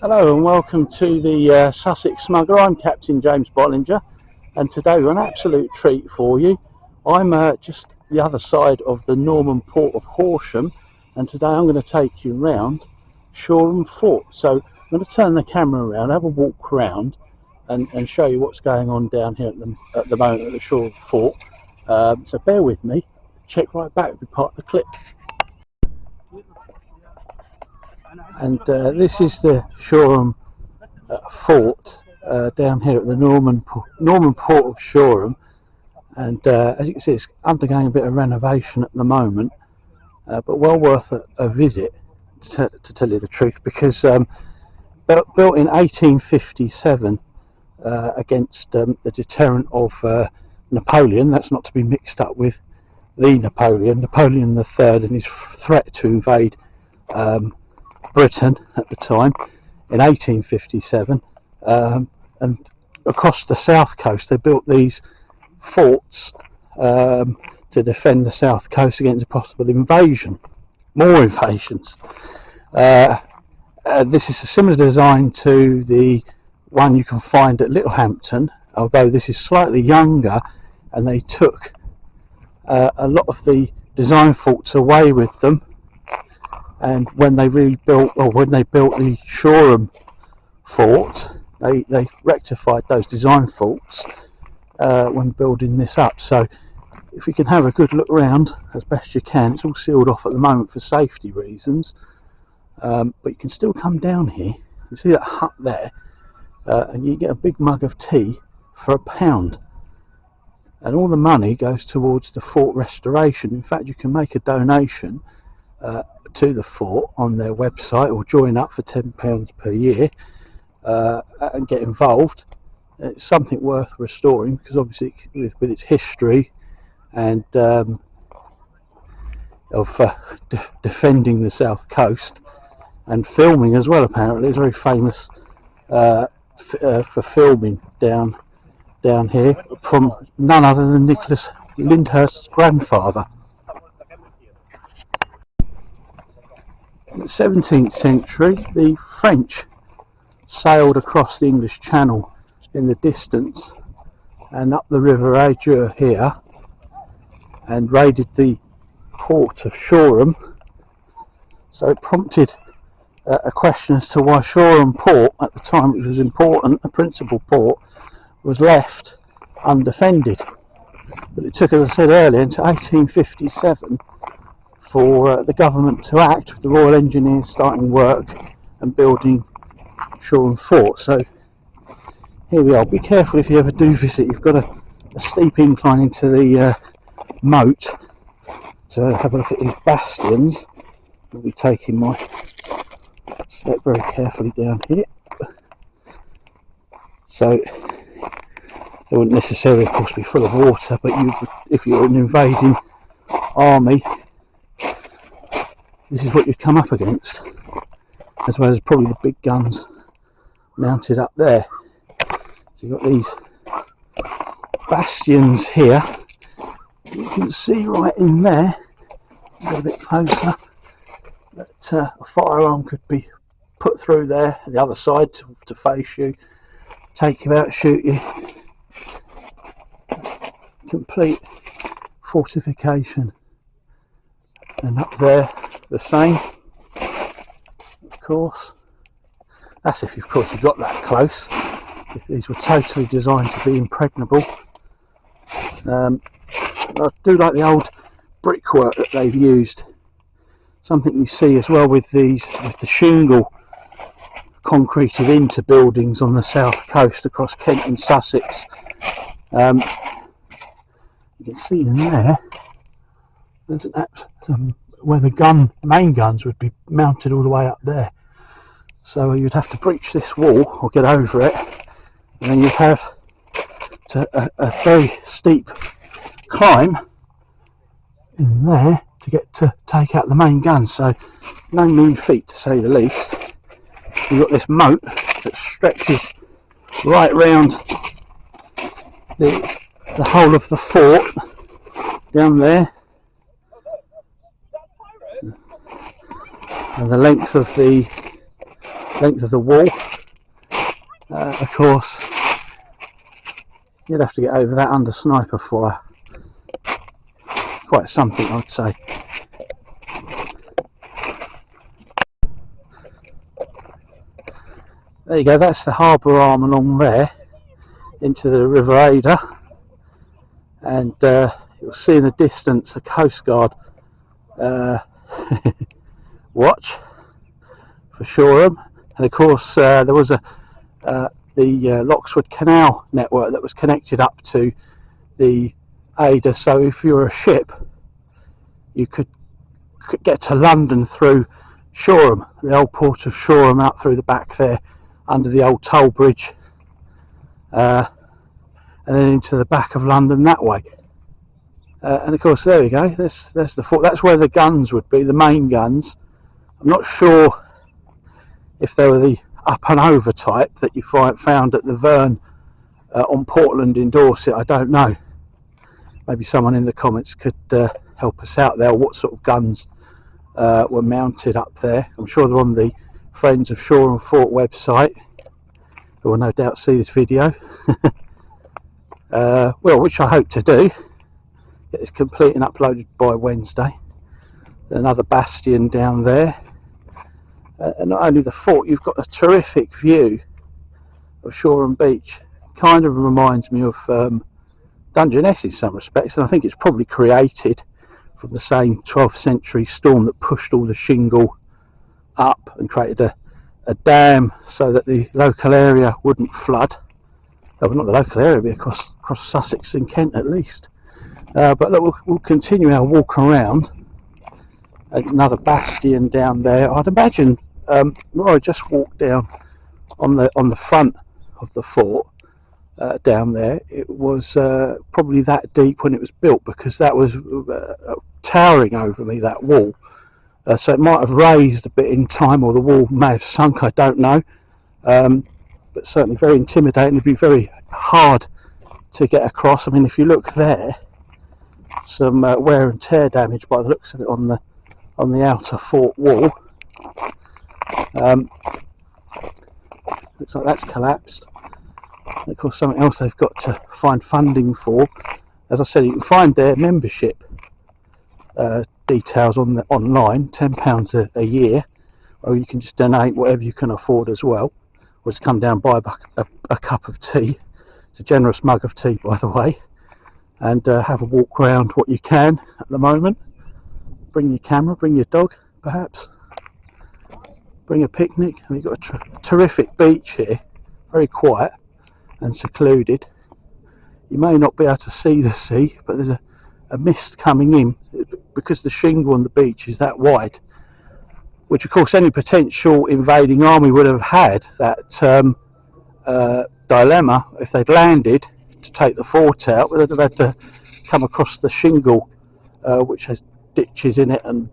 Hello and welcome to the Sussex Smuggler. I'm Captain James Bollinger, and today we're an absolute treat for you. I'm just the other side of the Norman Port of Horsham, and today I'm going to take you round Shoreham Fort. So I'm going to turn the camera around, have a walk around, and show you what's going on down here at the moment at the Shoreham Fort. So bear with me. Check right back, it'll be part of the clip. And this is the Shoreham Fort down here at the Norman Port of Shoreham, and as you can see, it's undergoing a bit of renovation at the moment, but well worth a visit to tell you the truth, because built in 1857 against the deterrent of Napoleon. That's not to be mixed up with the Napoleon III, and his threat to invade Britain at the time in 1857, and across the south coast they built these forts to defend the south coast against a possible invasion, more invasions. This is a similar design to the one you can find at Littlehampton, although this is slightly younger, and they took a lot of the design faults away with them. And when they rebuilt, or when they built the Shoreham Fort, they rectified those design faults when building this up. So if you can have a good look around as best you can, it's all sealed off at the moment for safety reasons, but you can still come down here. You see that hut there, and you get a big mug of tea for £1, and all the money goes towards the fort restoration. In fact, you can make a donation to the fort on their website, or join up for £10 per year and get involved. It's something worth restoring, because obviously with its history and of defending the south coast and filming as well, apparently it's very famous for filming down here, from none other than Nicholas Lyndhurst's grandfather. In the 17th century, the French sailed across the English Channel in the distance and up the River Adur here, and raided the port of Shoreham. So it prompted a question as to why Shoreham Port, at the time which was important, a principal port, was left undefended. But it took, as I said earlier, until 1857 for the government to act, with the Royal Engineers starting work and building Shoreham Fort. So here we are. Be careful if you ever do visit. You've got a steep incline into the moat to have a look at these bastions. I'll be taking my step very carefully down here. So they wouldn't necessarily, of course, be full of water, but if you're an invading army, this is what you'd come up against, as well as probably the big guns mounted up there. So you've got these bastions here. You can see right in there, a bit closer, that a firearm could be put through there, the other side to face you, take you out, shoot you. Complete fortification. And up there, the same, of course. That's if, of course, you got that close. If these were totally designed to be impregnable. I do like the old brickwork that they've used. Something you see as well with the shingle concreted into buildings on the south coast across Kent and Sussex. You can see in there, there's where the main guns would be mounted all the way up there. So you'd have to breach this wall or get over it, and then you'd have a very steep climb in there to get to take out the main guns. So no mean feat, to say the least. You've got this moat that stretches right round the whole of the fort down there, and the length of the length of the wall. Of course, you'd have to get over that under sniper fire. Quite something, I'd say. There you go, that's the harbour arm along there into the River Ada, and you'll see in the distance a Coast Guard watch for Shoreham, and of course there was the Loxwood Canal network that was connected up to the Ada, so if you're a ship you could get to London through Shoreham, the old port of Shoreham, out through the back there under the old toll bridge, and then into the back of London that way. And of course, there we go, there's the fort. That's where the guns would be, the main guns. I'm not sure if they were the up and over type that you found at the Verne on Portland in Dorset. I don't know. Maybe someone in the comments could help us out there, what sort of guns were mounted up there. I'm sure they're on the Friends of Shoreham Fort website, who will no doubt see this video. Well, which I hope to do, get this complete and uploaded by Wednesday. Another bastion down there, and not only the fort, you've got a terrific view of Shoreham Beach. Kind of reminds me of Dungeness in some respects, and I think it's probably created from the same 12th century storm that pushed all the shingle up and created a dam so that the local area wouldn't flood. Well, not the local area, but across Sussex and Kent at least. But look, we'll continue our walk around. Another bastion down there. I'd imagine where I just walked down on the front of the fort down there, it was probably that deep when it was built, because that was towering over me, that wall. So it might have raised a bit in time, or the wall may have sunk, I don't know. But certainly very intimidating. It'd be very hard to get across. I mean, if you look there, some wear and tear damage by the looks of it on the outer fort wall. Looks like that's collapsed. And of course, something else they've got to find funding for. As I said, you can find their membership details online, £10 a year, or you can just donate whatever you can afford as well, or just come down, buy a cup of tea. It's a generous mug of tea, by the way, and have a walk around what you can at the moment. Bring your camera, bring your dog, perhaps. Bring a picnic. We've got a terrific beach here, very quiet and secluded. You may not be able to see the sea, but there's a mist coming in because the shingle on the beach is that wide, which of course any potential invading army would have had that dilemma if they'd landed to take the fort out. They'd have had to come across the shingle, which has ditches in it and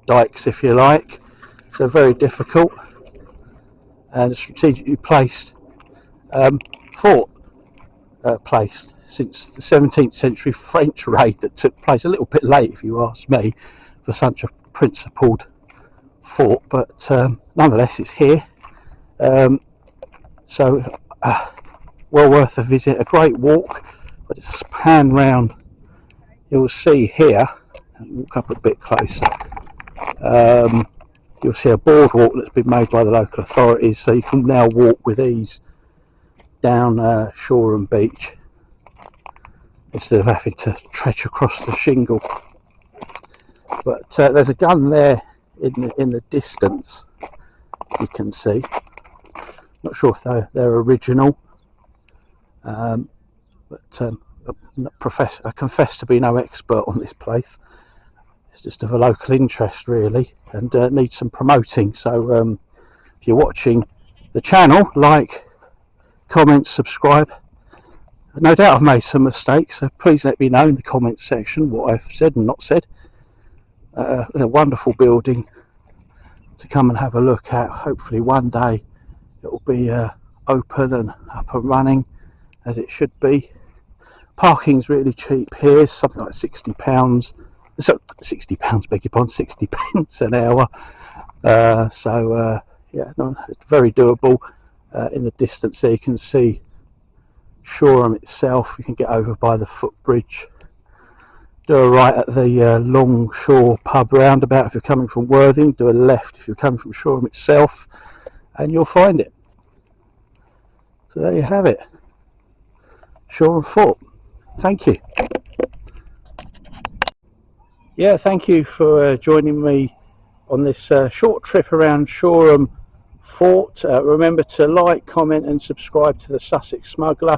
dikes, if you like. So very difficult, and a strategically placed fort, placed since the 17th century French raid that took place, a little bit late if you ask me, for such a principled fort, but nonetheless it's here. So well worth a visit, a great walk. But just pan round, you'll see here, walk up a bit closer, you'll see a boardwalk that's been made by the local authorities, so you can now walk with ease down Shoreham Beach instead of having to trudge across the shingle. But there's a gun there in the distance, you can see. Not sure if they're original, but I confess to be no expert on this place. It's just of a local interest really, and needs some promoting. So if you're watching the channel, like, comment, subscribe. No doubt I've made some mistakes, so please let me know in the comments section what I've said and not said. A wonderful building to come and have a look at. Hopefully one day it will be open and up and running as it should be. Parking's really cheap here, something like £60. So £60, beg your pardon, 60 pence an hour. Yeah, no, it's very doable. In the distance there you can see Shoreham itself. You can get over by the footbridge, do a right at the Longshore pub roundabout if you're coming from Worthing, do a left if you're coming from Shoreham itself, and you'll find it. So there you have it, Shoreham Fort. Thank you. Yeah, thank you for joining me on this short trip around Shoreham Fort. Remember to like, comment and subscribe to the Sussex Smuggler.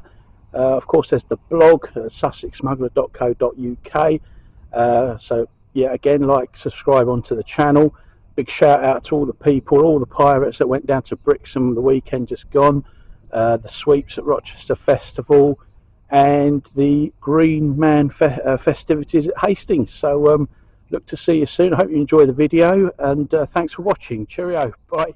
Of course there's the blog, sussexsmuggler.co.uk. So yeah, again, like, subscribe onto the channel. Big shout out to all the people, all the pirates that went down to Brixham the weekend just gone, the sweeps at Rochester Festival, and the Green Man festivities at Hastings. So look to see you soon. I hope you enjoy the video, and thanks for watching. Cheerio. Bye.